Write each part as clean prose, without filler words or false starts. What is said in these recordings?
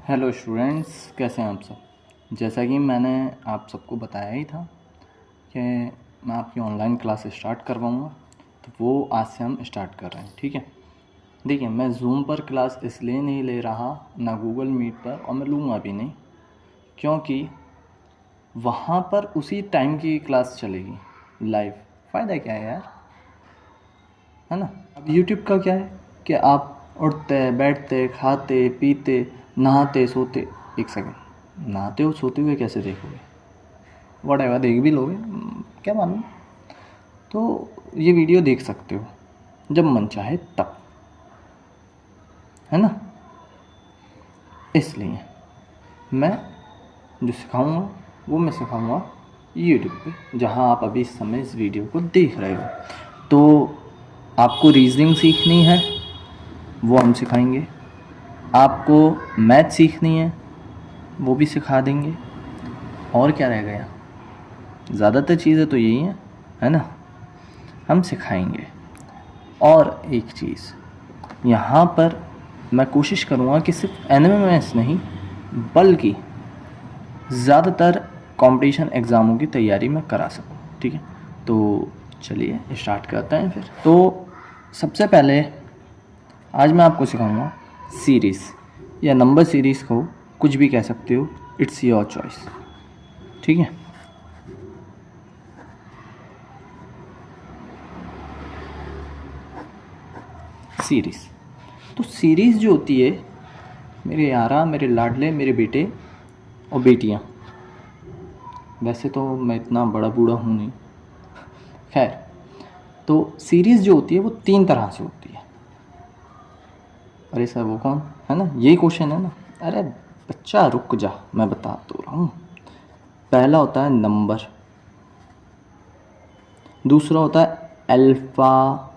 Hello students, कैसे हैं आप सब। जैसा कि मैंने आप सबको बताया ही था कि मैं आपकी ऑनलाइन क्लास स्टार्ट करवाऊँगा, तो वो आज से हम स्टार्ट कर रहे हैं। ठीक है, देखिए मैं जूम पर क्लास इसलिए नहीं ले रहा, ना गूगल मीट पर, और मैं लूँगा भी नहीं, क्योंकि वहाँ पर उसी टाइम की क्लास चलेगी लाइव। फ़ायदा क्या है यार, है ना। अब यूट्यूब का क्या है कि आप उठते बैठते खाते पीते नहाते सोते, एक सेकंड, नहाते हो सोते हुए कैसे देखोगे, वट एवर देख भी लोगे, क्या मालूम। तो ये वीडियो देख सकते हो जब मन चाहे तब, है ना। इसलिए मैं जो सिखाऊंगा वो मैं सिखाऊंगा यूट्यूब पे, जहाँ आप अभी इस समय इस वीडियो को देख रहे हो। तो आपको रीजनिंग सीखनी है वो हम सिखाएंगे, आपको मैथ सीखनी है वो भी सिखा देंगे, और क्या रह गया, ज़्यादातर चीज़ें तो यही हैं, है ना, हम सिखाएंगे। और एक चीज़ यहाँ पर मैं कोशिश करूँगा कि सिर्फ एनएमएमएस नहीं बल्कि ज़्यादातर कंपटीशन एग्ज़ामों की तैयारी मैं करा सकूँ। ठीक है, तो चलिए स्टार्ट करते हैं फिर। तो सबसे पहले आज मैं आपको सिखाऊंगा सीरीज़ या नंबर सीरीज़ को कुछ भी कह सकते हो, इट्स योर चॉइस। ठीक है, सीरीज़। तो सीरीज़ जो होती है मेरे यारा, मेरे लाडले, मेरे बेटे और बेटियां, वैसे तो मैं इतना बड़ा बूढ़ा हूँ नहीं, खैर। तो सीरीज़ जो होती है वो 3 तरह से होती है। अरे सर वो कौन, है ना, यही क्वेश्चन है ना। अरे बच्चा रुक जा, मैं बता तो रहा हूँ। पहला होता है नंबर, दूसरा होता है अल्फ़ाबेट,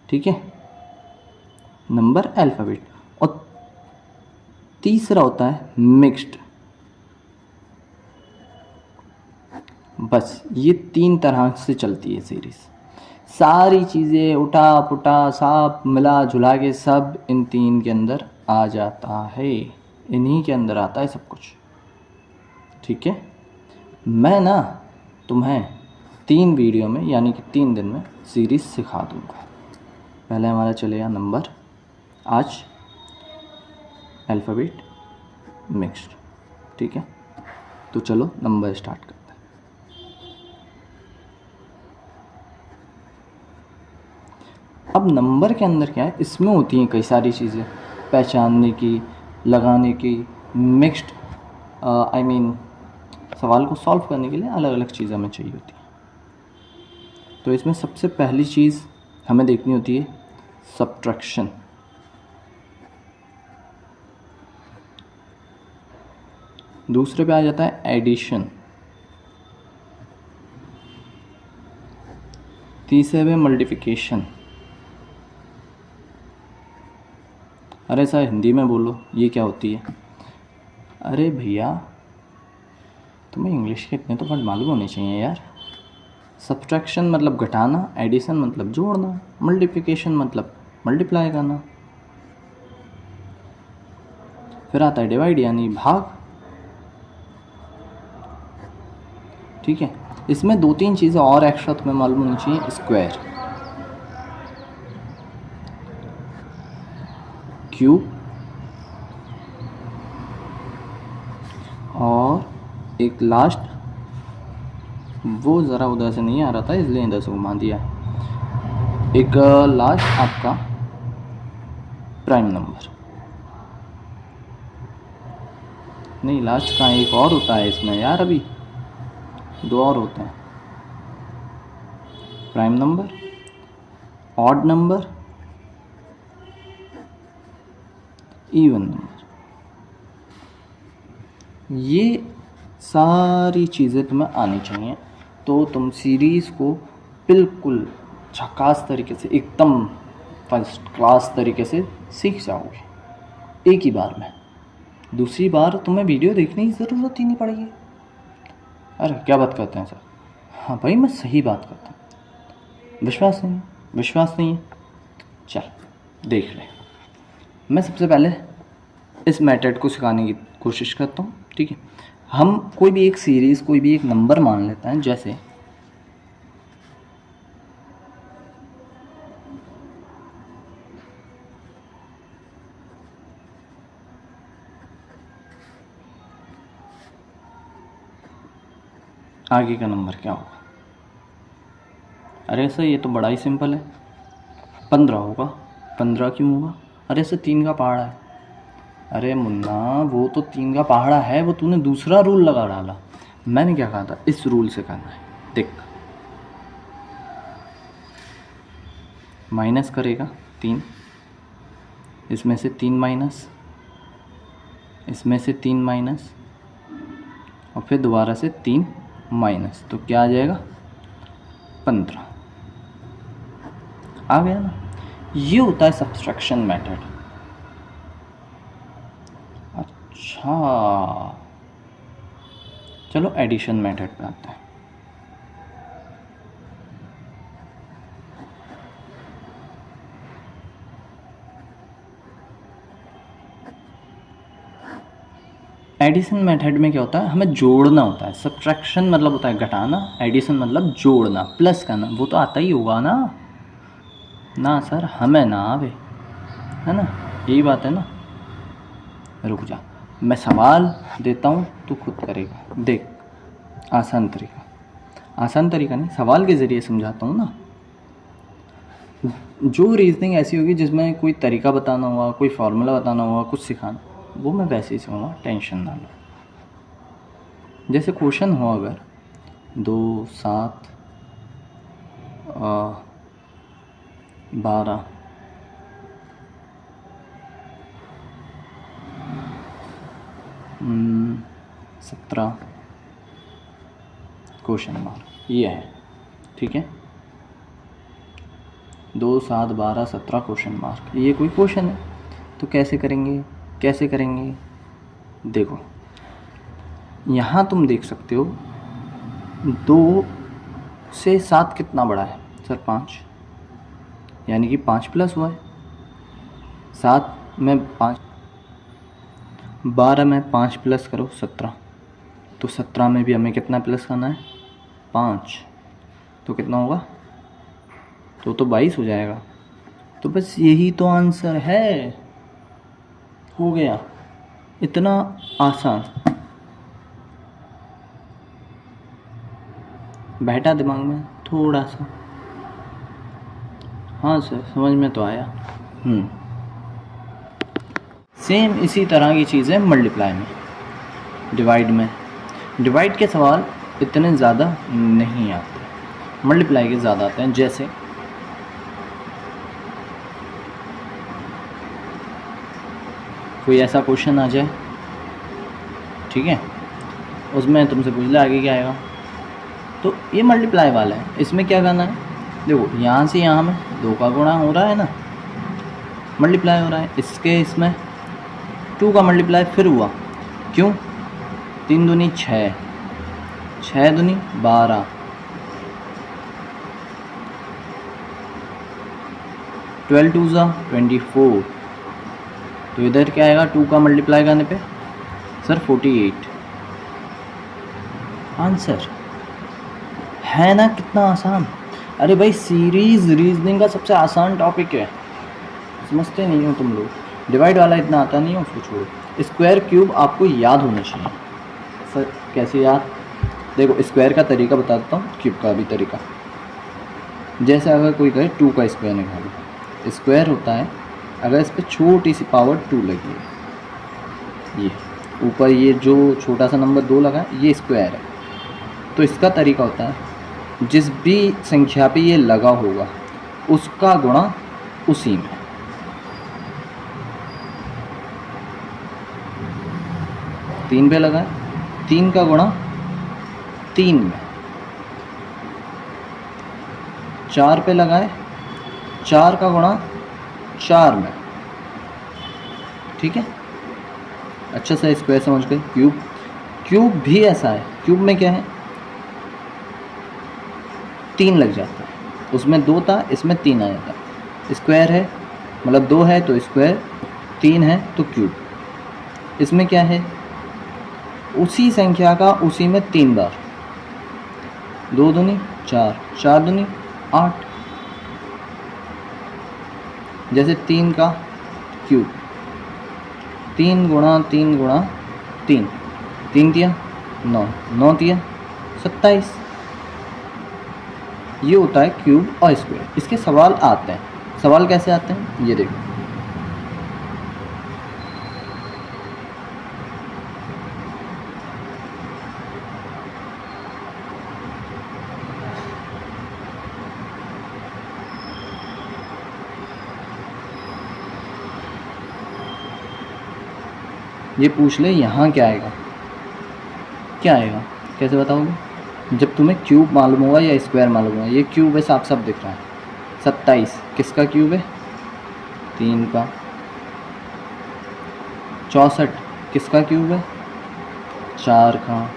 ठीक है, नंबर अल्फ़ाबेट, और तीसरा होता है मिक्स्ड। बस ये 3 तरह से चलती है सीरीज़। सारी चीज़ें उठा पुटा साफ मिला जुला के सब इन 3 के अंदर आ जाता है, इन्हीं के अंदर आता है सब कुछ। ठीक है, मैं ना तुम्हें 3 वीडियो में यानी कि 3 दिन में सीरीज़ सिखा दूँगा। पहले हमारा चलेगा नंबर, आज अल्फ़ाबेट, मिक्स्ड। ठीक है, तो चलो नंबर स्टार्ट करते हैं। अब नंबर के अंदर क्या है, इसमें होती हैं कई सारी चीज़ें, पहचानने की, लगाने की, मिक्स्ड आई मीन सवाल को सॉल्व करने के लिए अलग अलग चीज़ें हमें चाहिए होती हैं। तो इसमें सबसे पहली चीज़ हमें देखनी होती है सब्ट्रैक्शन। दूसरे पे आ जाता है एडिशन, तीसरे पे मल्टीप्लिकेशन। अरे सर हिंदी में बोलो, ये क्या होती है। अरे भैया तुम्हें इंग्लिश के इतने तो वर्ड मालूम होने चाहिए यार। सब्ट्रैक्शन मतलब घटाना, एडिशन मतलब जोड़ना, मल्टीप्लिकेशन मतलब मल्टीप्लाई करना, फिर आता है डिवाइड यानी भाग। ठीक है, इसमें 2-3 चीज़ें और एक्स्ट्रा तुम्हें मालूम होनी चाहिए, स्क्वायर, क्यूब, और एक लास्ट, वो ज़रा उधर से नहीं आ रहा था इसलिए इधर से घुमा दिया, एक लास्ट आपका प्राइम नंबर। नहीं लास्ट का एक और होता है इसमें यार, अभी 2 और होते हैं, prime number, odd number, even number. ये सारी चीज़ें तुम्हें आनी चाहिए, तो तुम सीरीज़ को बिल्कुल झकास तरीके से, एकदम फर्स्ट क्लास तरीके से सीख जाओगे एक ही बार में। दूसरी बार तुम्हें वीडियो देखने की ज़रूरत ही नहीं पड़ेगी। अरे क्या बात करते हैं सर, हाँ भाई मैं सही बात करता हूँ। विश्वास नहीं है, चल देख ले। मैं सबसे पहले इस मेथड को सिखाने की कोशिश करता हूँ, ठीक है। हम कोई भी एक सीरीज़, कोई भी एक नंबर मान लेते हैं, जैसे आगे का नंबर क्या होगा? अरे सर ये तो बड़ा ही सिंपल है, 15 होगा। 15 क्यों होगा? अरे सर 3 का पहाड़ा है। अरे मुन्ना वो तो 3 का पहाड़ा है, वो तूने दूसरा रूल लगा डाला। मैंने क्या कहा था, इस रूल से करना है। देख, माइनस करेगा 3, इसमें से 3 माइनस, इसमें से 3 माइनस, और फिर दोबारा से 3 माइनस, तो क्या आ जाएगा? 15 आ गया ना। ये होता है सब्सट्रैक्शन मेथड। अच्छा, चलो एडिशन मेथड पे आते हैं। एडिशन मेथड में क्या होता है, हमें जोड़ना होता है। सब्ट्रैक्शन मतलब होता है घटाना, एडिशन मतलब जोड़ना, प्लस करना। वो तो आता ही होगा ना। ना सर हमें ना आवे, है ना, यही बात है ना। रुक जा, मैं सवाल देता हूँ, तू खुद करेगा। देख, आसान तरीका, आसान तरीका नहीं, सवाल के ज़रिए समझाता हूँ ना। जो रीजनिंग ऐसी होगी जिसमें कोई तरीका बताना हुआ, कोई फार्मूला बताना हुआ, कुछ सिखाना, वो मैं वैसे ही सिखाऊंगा, टेंशन ना लो। जैसे क्वेश्चन हो अगर 2, 7, 12, 17 क्वेश्चन मार्क, ये है, ठीक है। 2, 7, 12, 17 क्वेश्चन मार्क, ये कोई क्वेश्चन है। तो कैसे करेंगे, कैसे करेंगे? देखो यहाँ तुम देख सकते हो 2 से 7 कितना बड़ा है सर? 5, यानी कि 5 प्लस हुआ है। 7 में 5, 12 में 5 प्लस करो 17, तो 17 में भी हमें कितना प्लस करना है? 5, तो कितना होगा? तो 22 हो जाएगा। तो बस यही तो आंसर है, हो गया, इतना आसान। बैठा दिमाग में थोड़ा सा? हाँ सर समझ में तो आया। सेम इसी तरह की चीज़ें मल्टीप्लाई में, डिवाइड में। डिवाइड के सवाल इतने ज़्यादा नहीं आते, मल्टीप्लाई के ज़्यादा आते हैं। जैसे कोई ऐसा क्वेश्चन आ जाए, ठीक है, उसमें तुमसे पूछ ले आगे क्या आएगा, तो ये मल्टीप्लाई वाला है। इसमें क्या करना है? देखो यहाँ से यहाँ में 2 का गुणा हो रहा है ना, मल्टीप्लाई हो रहा है। इसके इसमें 2 का मल्टीप्लाई फिर हुआ, क्यों? 3 दूनी 6, 6 दूनी 12, 12 2 ज़ा 24, तो इधर क्या आएगा 2 का मल्टीप्लाई करने पे? सर 48। आंसर है ना, कितना आसान। अरे भाई सीरीज रीजनिंग का सबसे आसान टॉपिक है, समझते नहीं हो तुम लोग। डिवाइड वाला इतना आता नहीं है, उसको छोड़ो। स्क्वायर क्यूब आपको याद होना चाहिए। सर कैसे याद? देखो स्क्वायर का तरीका बता देता हूँ, क्यूब का भी तरीका। जैसे अगर कोई कहे 2 का स्क्वायर निकालो, स्क्वायर होता है अगर इस पर छोटी सी पावर 2 लगी है, ये ऊपर ये जो छोटा सा नंबर 2 लगा है, ये स्क्वायर है। तो इसका तरीका होता है जिस भी संख्या पे ये लगा होगा उसका गुणा उसी में। तीन पे लगा है, 3 का गुणा 3 में। 4 पे लगा है, 4 का गुणा 4 में, ठीक है। अच्छा सा स्क्वायर समझ गए। क्यूब, क्यूब भी ऐसा है। क्यूब में क्या है? 3 लग जाता है, उसमें 2 था, इसमें 3 आ जाता है। स्क्वायर है मतलब 2 है तो स्क्वायर 3 है तो क्यूब। इसमें क्या है, उसी संख्या का उसी में 3 बार, 2 दूनी 4, 4 दूनी 8। जैसे 3 का क्यूब, 3 गुणा 3 गुणा 3, 3 तिया 9, 9 तिया 27। ये होता है क्यूब और स्क्वायर। इसके सवाल आते हैं। सवाल कैसे आते हैं ये देखो। ये पूछ ले यहाँ क्या आएगा, क्या आएगा, कैसे बताओगे? जब तुम्हें क्यूब मालूम होगा या स्क्वायर मालूम होगा। ये क्यूब है, साफ साफ दिख रहा है। 27 किसका क्यूब है? 3 का। 64 किसका क्यूब है? 4 का।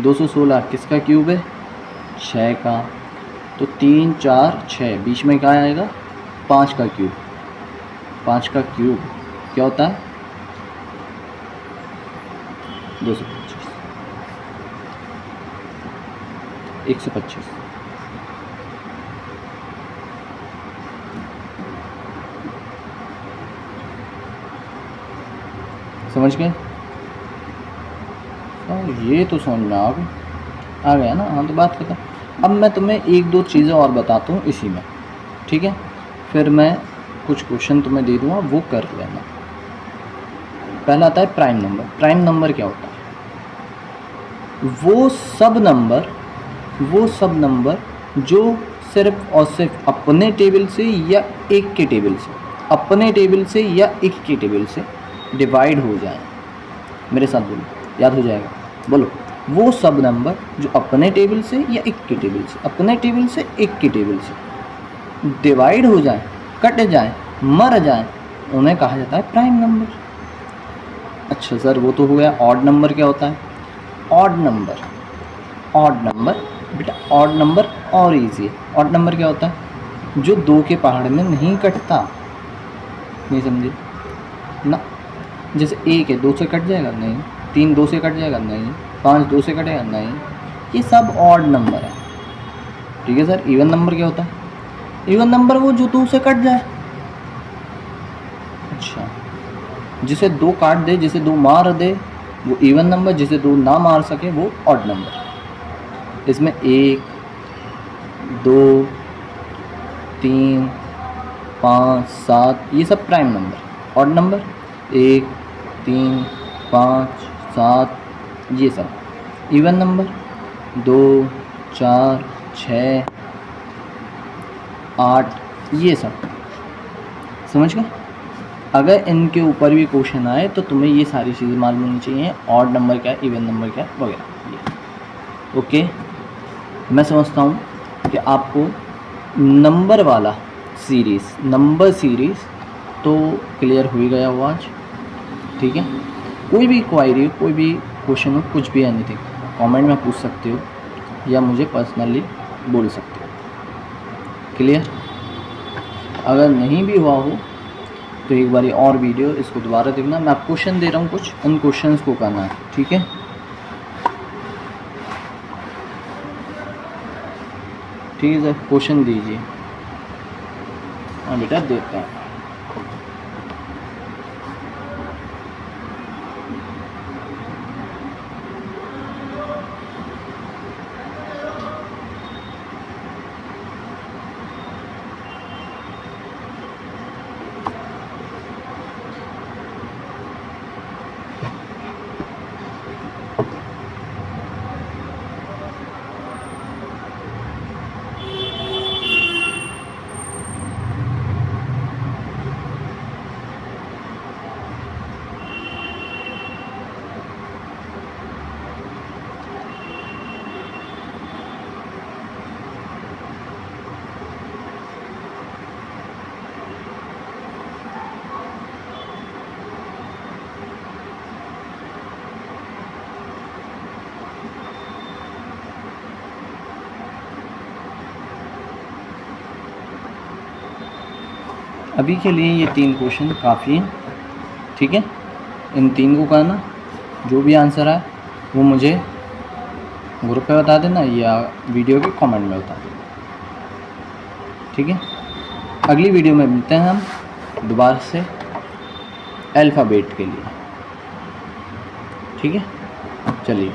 216 किसका क्यूब है? 6 का। तो 3 4 6, बीच में क्या आएगा? 5 का क्यूब। 5 का क्यूब क्या होता है? 225, 125। समझ गए? ये तो समझ में आ गया ना। हाँ, तो बात करता। अब मैं तुम्हें 1-2 चीज़ें और बताता हूँ इसी में, ठीक है? फिर मैं कुछ क्वेश्चन तुम्हें दे दूँगा, वो कर लेना। पहला आता है प्राइम नंबर। प्राइम नंबर क्या होता है? वो सब नंबर जो सिर्फ और सिर्फ अपने टेबल से या एक के टेबल से, अपने टेबल से या एक के टेबल से डिवाइड हो जाए। मेरे साथ बोलो, याद हो जाएगा। बोलो, वो सब नंबर जो अपने टेबल से या एक के टेबल से, अपने टेबल से एक के टेबल से डिवाइड हो जाए, कट जाए, मर जाए, उन्हें कहा जाता है प्राइम नंबर। अच्छा सर, वो तो हो गया। ऑड नंबर क्या होता है? ऑड नंबर बेटा, ऑड नंबर और ईजी है। ऑड नंबर क्या होता है? जो 2 के पहाड़ में नहीं कटता। नहीं समझे ना? जैसे 1 है, 2 से कट जाएगा? नहीं। 3 2 से कट जाएगा? नहीं। 5 2 से कटेगा? नहीं। ये सब ऑड नंबर है, ठीक है सर। इवन नंबर क्या होता है? इवन नंबर वो जो 2 से कट जाए। अच्छा, जिसे 2 काट दे, जिसे 2 मार दे, वो इवन नंबर। जिसे 2 ना मार सके वो ऑड नंबर। इसमें 1 2 3 5 7 ये सब प्राइम नंबर। ऑड नंबर 1 3 5 7 ये सब। इवन नंबर 2 4 6 8 ये सब। समझ गए? अगर इनके ऊपर भी क्वेश्चन आए तो तुम्हें ये सारी चीज़ें मालूम होनी चाहिए। ऑड नंबर क्या है, इवन नंबर क्या है, वगैरह। ओके, मैं समझता हूँ कि आपको नंबर वाला सीरीज़, नंबर सीरीज़ तो क्लियर हो ही गया हो आज, ठीक है? कोई भी क्वायरी हो, कोई भी क्वेश्चन हो, कुछ भी एनीथिंग, कमेंट में पूछ सकते हो या मुझे पर्सनली बोल सकते हो। क्लियर? अगर नहीं भी हुआ हो तो एक बारी और वीडियो इसको दोबारा देखना। मैं आपको क्वेश्चन दे रहा हूँ कुछ, उन क्वेश्चंस को करना है, ठीक है? ठीक है सर, क्वेश्चन दीजिए। हाँ बेटा, देखते हैं। अभी के लिए ये 3 क्वेश्चन काफ़ी हैं, ठीक है। इन 3 को करना, जो भी आंसर आए वो मुझे ग्रुप पे बता देना या वीडियो के कमेंट में बता देना, ठीक है। अगली वीडियो में मिलते हैं हम दोबारा से अल्फ़ाबेट के लिए, ठीक है। चलिए।